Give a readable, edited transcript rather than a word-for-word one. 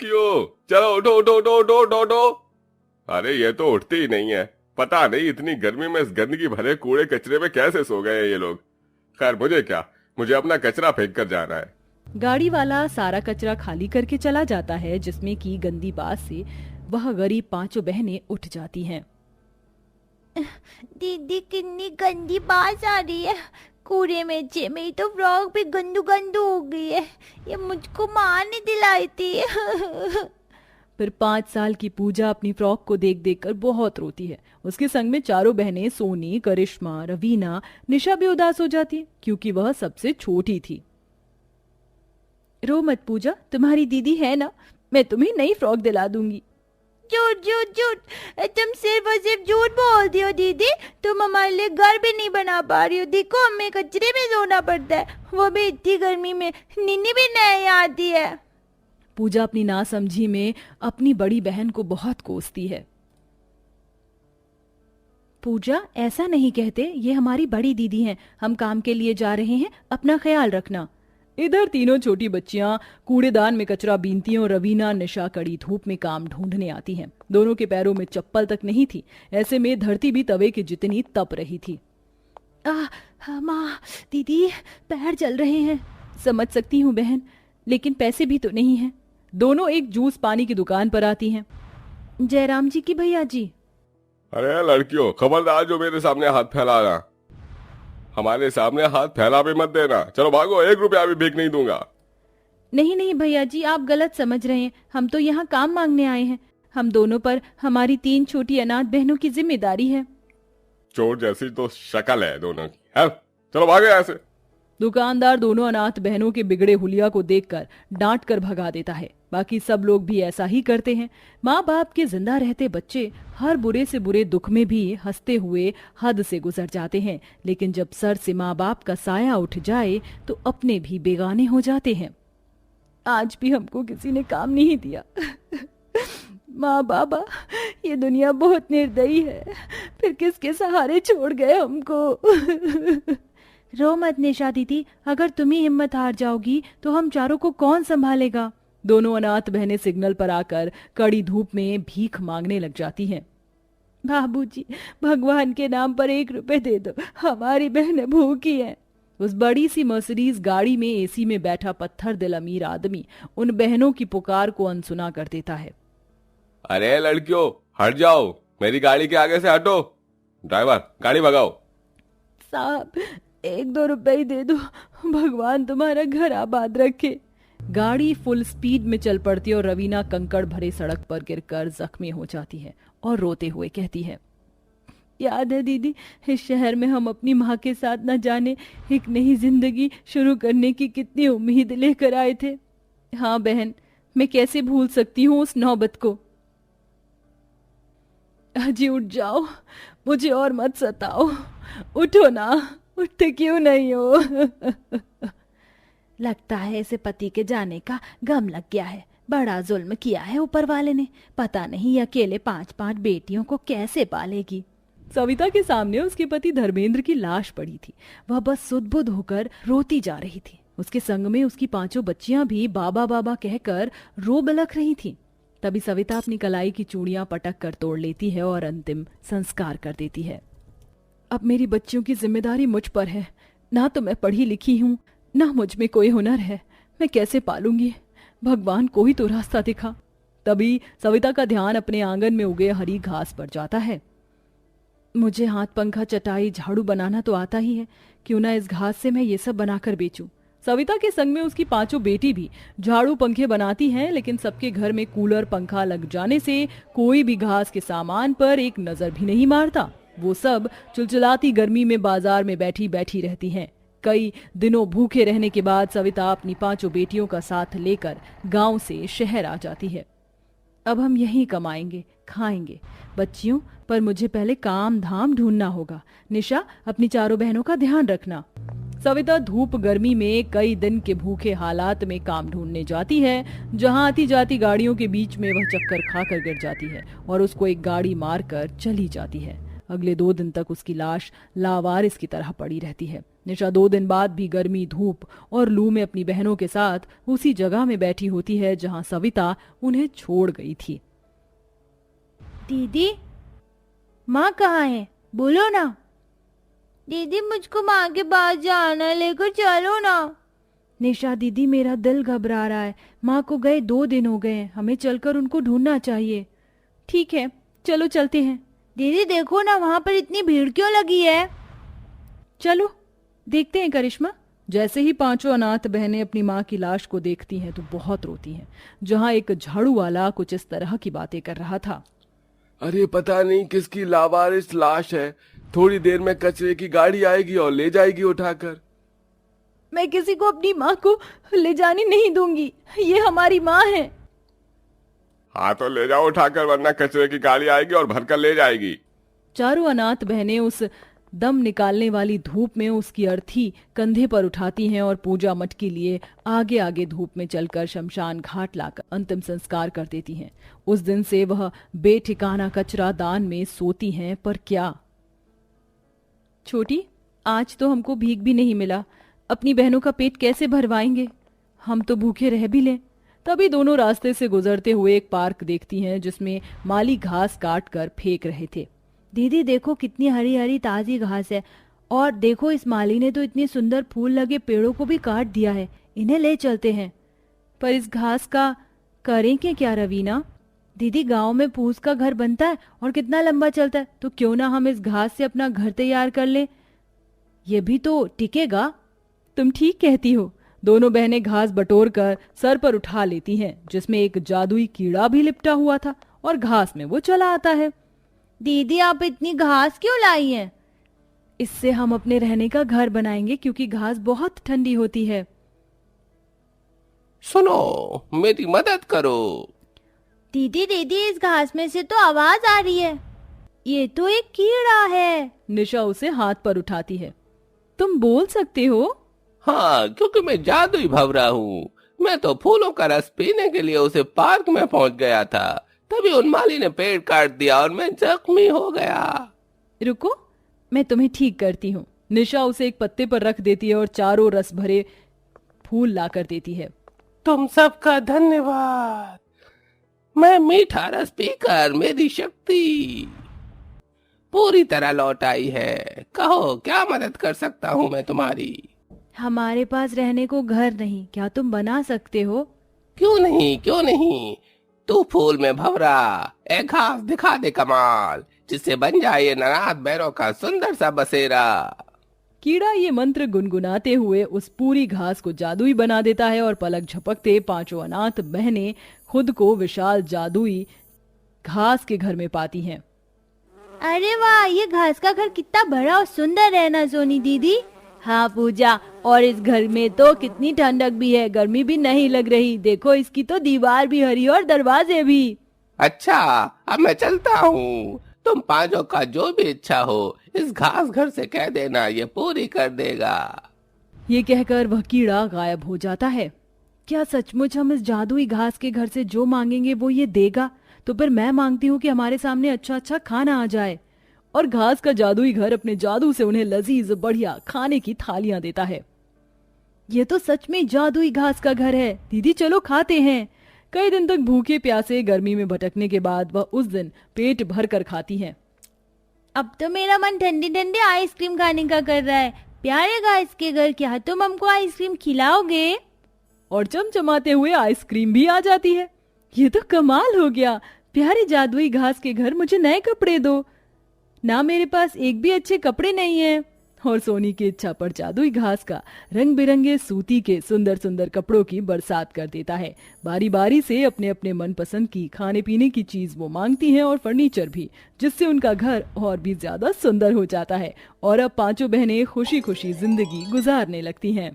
लड़कियों, चलो उठो उठो उठो उठो उठो उठो। अरे ये तो उठती ही नहीं है। पता नहीं इतनी गर्मी में इस गंदगी भरे कूड़े कचरे में कैसे सो गए हैं ये लोग। खैर मुझे क्या, मुझे अपना कचरा फेंक कर जाना है। गाड़ी वाला सारा कचरा खाली करके चला जाता है, जिसमें की गंदी बात से वह गरीब पांचों बहनें उठ जाती हैं। दीदी कितनी गंदी बात आ रही है, कूड़े में से मेरी तो फ्रॉक भी गंदू गंदू हो गई है। ये मुझको माँ ने दिलाई थी। फिर 5 साल की पूजा अपनी फ्रॉक को देख देख कर बहुत रोती है। उसके संग में चारों बहनें सोनी, करिश्मा, रवीना, निशा भी उदास हो जाती है, क्योंकि वह सबसे छोटी थी। रो मत पूजा, तुम्हारी दीदी है ना, मैं तुम्हें नई फ्रॉक दिला दूंगी। झूठ झूठ झूठ, तुम सिर्फ और सिर्फ झूठ बोलती हो दीदी। तुम हमारे लिए घर भी नहीं बना पा रही हो। देखो हमें कचरे में सोना पड़ता है, वो भी इतनी गर्मी में। नीनी भी नहीं आती है। पूजा अपनी नासमझी में अपनी बड़ी बहन को बहुत कोसती है। पूजा, ऐसा नहीं कहते, ये हमारी बड़ी दीदी हैं, हम काम के लिए जा रहे हैं, अपना ख्याल रखना। इधर तीनों छोटी बच्चियां कूड़ेदान में कचरा बीनती हैं और रवीना, निशा कड़ी धूप में काम ढूंढने आती हैं। दोनों के पैरों में चप्पल तक नहीं थी, ऐसे में धरती भी तवे की जितनी तप रही थी। माँ, दीदी पैर जल रहे हैं। समझ सकती हूँ बहन, लेकिन पैसे भी तो नहीं हैं। दोनों एक जूस पानी की दुकान पर आती हैं। जयराम जी की भैया जी। अरे लड़कियों, खबरदार जो मेरे सामने हाथ फैलाना, हमारे सामने हाथ फैला भी मत देना। चलो भागो, 1 रुपया भी भीख नहीं दूंगा। नहीं नहीं भैया जी, आप गलत समझ रहे हैं, हम तो यहाँ काम मांगने आए हैं। हम दोनों पर हमारी 3 छोटी अनाथ बहनों की जिम्मेदारी है। चोर जैसी तो शक्ल है दोनों की, है? चलो भागो यहाँ से। दुकानदार दोनों अनाथ बहनों के बिगड़े हुलिया को देखकर डांट कर भगा देता है। बाकी सब लोग भी ऐसा ही करते हैं। माँ बाप के जिंदा रहते बच्चे हर बुरे से बुरे दुख में भी हंसते हुए हद से गुजर जाते हैं, लेकिन जब सर से माँ बाप का साया उठ जाए तो अपने भी बेगाने हो जाते हैं। आज भी हमको किसी ने काम नहीं दिया। माँ बाबा, ये दुनिया बहुत निर्दयी है, फिर किसके सहारे छोड़ गए हमको। रो मत निशा दीदी, अगर तुम ही हिम्मत हार जाओगी तो हम चारों को कौन संभालेगा। दोनों अनाथ बहनें सिग्नल पर आकर कड़ी धूप में भीख मांगने लग जाती हैं। बाबूजी, भगवान के नाम पर 1 रुपए दे दो, हमारी बहनें भूखी हैं। उस बड़ी सी मर्सिडीज गाड़ी में एसी में बैठा पत्थर दिल अमीर आदमी उन बहनों की पुकार को अनसुना कर देता है। अरे लड़कियों, हट जाओ, मेरी गाड़ी के आगे से हटो। ड्राइवर, गाड़ी भगाओ। साहब, 1-2 रुपए ही दे दो, भगवान तुम्हारा घर आबाद रखे। गाड़ी फुल स्पीड में चल पड़ती है और रवीना कंकड़ भरे सड़क पर गिरकर जख्मी हो जाती है और रोते हुए कहती है, याद है दीदी, इस शहर में हम अपनी माँ के साथ न जाने एक नई जिंदगी शुरू करने की कितनी उम्मीद लेकर आए थे। हाँ बहन, मैं कैसे भूल सकती हूँ उस नौबत को। अजी उठ जाओ, मुझे और मत सताओ। उठो ना, उठते क्यों नहीं हो। लगता है इसे पति के जाने का गम लग गया है। बड़ा जुल्म किया है ऊपर वाले ने, पता नहीं अकेले 5-5 बेटियों को कैसे पालेगी। सविता के सामने उसके पति धर्मेंद्र की लाश पड़ी थी। वह बस सुध-बुध होकर रोती जा रही थी। उसके संग में उसकी 5 बच्चियां भी बाबा बाबा कहकर रो बिलख रही थीं। तभी सविता अपनी कलाई की चूड़ियां पटक कर तोड़ लेती है और अंतिम संस्कार कर देती है। अब मेरी बच्चियों की जिम्मेदारी मुझ पर है। ना तो मैं पढ़ी लिखी हूँ, ना मुझ में कोई हुनर है, मैं कैसे पालूंगी। भगवान कोई तो रास्ता दिखा। तभी सविता का ध्यान अपने आंगन में उगे हरी घास पर जाता है। मुझे हाथ पंखा, चटाई, झाड़ू बनाना तो आता ही है, क्यों ना इस घास से मैं ये सब बनाकर बेचूं। सविता के संग में उसकी 5 बेटी भी झाड़ू पंखे बनाती हैं, लेकिन सबके घर में कूलर पंखा लग जाने से कोई भी घास के सामान पर एक नजर भी नहीं मारता। वो सब चिलचिलाती गर्मी में बाजार में बैठी बैठी रहती हैं। कई दिनों भूखे रहने के बाद सविता अपनी 5 बेटियों का साथ लेकर गांव से शहर आ जाती है। अब हम यहीं कमाएंगे, खाएंगे बच्चियों, पर मुझे पहले काम धाम ढूंढना होगा। निशा, अपनी 4 बहनों का ध्यान रखना। सविता धूप गर्मी में कई दिन के भूखे हालात में काम ढूंढने जाती है, जहां आती जाती गाड़ियों के बीच में वह चक्कर खाकर गिर जाती है और उसको एक गाड़ी मारकर चली जाती है। अगले 2 दिन तक उसकी लाश लावारिस की तरह पड़ी रहती है। निशा 2 दिन बाद भी गर्मी, धूप और लू में अपनी बहनों के साथ उसी जगह में बैठी होती है जहां सविता उन्हें छोड़ गई थी। दीदी, माँ कहाँ है? बोलो ना। दीदी, मुझको माँ के पास जाना, लेकर चलो ना। निशा दीदी, मेरा दिल घबरा रहा है। माँ को गए 2 दिन हो गए हैं, हमें चलकर उनको ढूंढना चाहिए। ठीक है, चलो चलते हैं। दीदी देखो ना, वहां पर इतनी भीड़ क्यों लगी है? चलो देखते हैं करिश्मा। जैसे ही 5 अनाथ बहनें अपनी माँ की लाश को देखती हैं तो बहुत रोती हैं। जहां एक झाड़ू वाला कुछ इस तरह की बातें कर रहा था। अरे पता नहीं किसकी लावारिस लाश है, थोड़ी देर में कचरे की गाड़ी आएगी और ले जाएगी उठाकर। मैं किसी को अपनी माँ को ले जाने नहीं दूंगी, ये हमारी माँ है। हाँ तो ले जाओ उठाकर, वरना कचरे की गाड़ी आएगी और भरकर ले जाएगी। चारों अनाथ बहनें उस दम निकालने वाली धूप में उसकी अर्थी कंधे पर उठाती हैं और पूजा मठ के लिए आगे आगे धूप में चलकर शमशान घाट लाकर अंतिम संस्कार कर देती हैं। उस दिन से वह बेठिकाना कचरा दान में सोती हैं। पर क्या छोटी, आज तो हमको भीख भी नहीं मिला, अपनी बहनों का पेट कैसे भरवाएंगे? हम तो भूखे रह भी लें। तभी दोनों रास्ते से गुजरते हुए एक पार्क देखती हैं जिसमें माली घास काट कर फेंक रहे थे। दीदी देखो, कितनी हरी हरी ताजी घास है, और देखो इस माली ने तो इतने सुंदर फूल लगे पेड़ों को भी काट दिया है। इन्हें ले चलते हैं। पर इस घास का करें क्या रवीना? दीदी, गांव में फूस का घर बनता है और कितना लंबा चलता है, तो क्यों ना हम इस घास से अपना घर तैयार कर लें? ये भी तो टिकेगा। तुम ठीक कहती हो। दोनों बहनें घास बटोर कर सर पर उठा लेती हैं, जिसमें एक जादुई कीड़ा भी लिपटा हुआ था और घास में वो चला आता है। दीदी, आप इतनी घास क्यों लाई हैं? इससे हम अपने रहने का घर बनाएंगे, क्योंकि घास बहुत ठंडी होती है। सुनो, मेरी मदद करो। दीदी दीदी, इस घास में से तो आवाज आ रही है। ये तो एक कीड़ा है। निशा उसे हाथ पर उठाती है। तुम बोल सकते हो? हाँ, क्योंकि मैं जादुई भंवरा हूँ। मैं तो फूलों का रस पीने के लिए उसे पार्क में पहुँच गया था, तभी उन माली ने पेड़ काट दिया और मैं जख्मी हो गया। रुको, मैं तुम्हें ठीक करती हूँ। निशा उसे एक पत्ते पर रख देती है और चारों रस भरे फूल ला कर देती है। तुम सबका धन्यवाद। मैं मीठा रस पीकर मेरी शक्ति पूरी तरह लौट आई है। कहो, क्या मदद कर सकता हूँ मैं तुम्हारी? हमारे पास रहने को घर नहीं, क्या तुम बना सकते हो? क्यों नहीं, क्यों नहीं। तू फूल में भंवरा, एक घास दिखा दे कमाल, जिससे बन जाए ये नानाथ बैरों का सुंदर सा बसेरा। कीड़ा ये मंत्र गुनगुनाते हुए उस पूरी घास को जादुई बना देता है और पलक झपकते 5 अनाथ बहनें खुद को विशाल जादुई घास के घर में पाती हैं। अरे वाह, ये घास का घर कितना बड़ा और सुंदर है ना सोनी दीदी? हाँ पूजा, और इस घर में तो कितनी ठंडक भी है, गर्मी भी नहीं लग रही। देखो, इसकी तो दीवार भी हरी और दरवाजे भी। अच्छा, अब मैं चलता हूँ। तुम 5 का जो भी इच्छा हो इस घास घर से कह देना, ये पूरी कर देगा। ये कहकर वह कीड़ा गायब हो जाता है। क्या सचमुच हम इस जादुई घास के घर से जो मांगेंगे वो ये देगा? तो फिर मैं मांगती हूँ कि हमारे सामने अच्छा अच्छा खाना आ जाए। और घास का जादुई घर अपने जादू से उन्हें लजीज बढ़िया खाने की थालियां देता है। ये तो सच में जादुई घास का घर है। दीदी चलो खाते हैं। कई दिन तक भूखे प्यासे गर्मी में भटकने के बाद वह उस दिन पेट भर कर खाती हैं। अब तो मेरा मन ठंडी ठंडी आइसक्रीम खाने का कर रहा है। प्यारे घास के घर, क्या तुम हमको आइसक्रीम खिलाओगे? और चमचमाते हुए आइसक्रीम भी आ जाती है। ये तो कमाल हो गया। प्यारे जादुई घास के घर, मुझे नए कपड़े दो ना, मेरे पास एक भी अच्छे कपड़े नहीं हैं। और सोनी की इच्छा पर जादुई घास का रंग बिरंगे सूती के सुंदर सुंदर कपड़ों की बरसात कर देता है। बारी बारी से अपने अपने मनपसंद की खाने पीने की चीज वो मांगती हैं और फर्नीचर भी, जिससे उनका घर और भी ज्यादा सुंदर हो जाता है। और अब 5 बहनें खुशी खुशी जिंदगी गुजारने लगती हैं।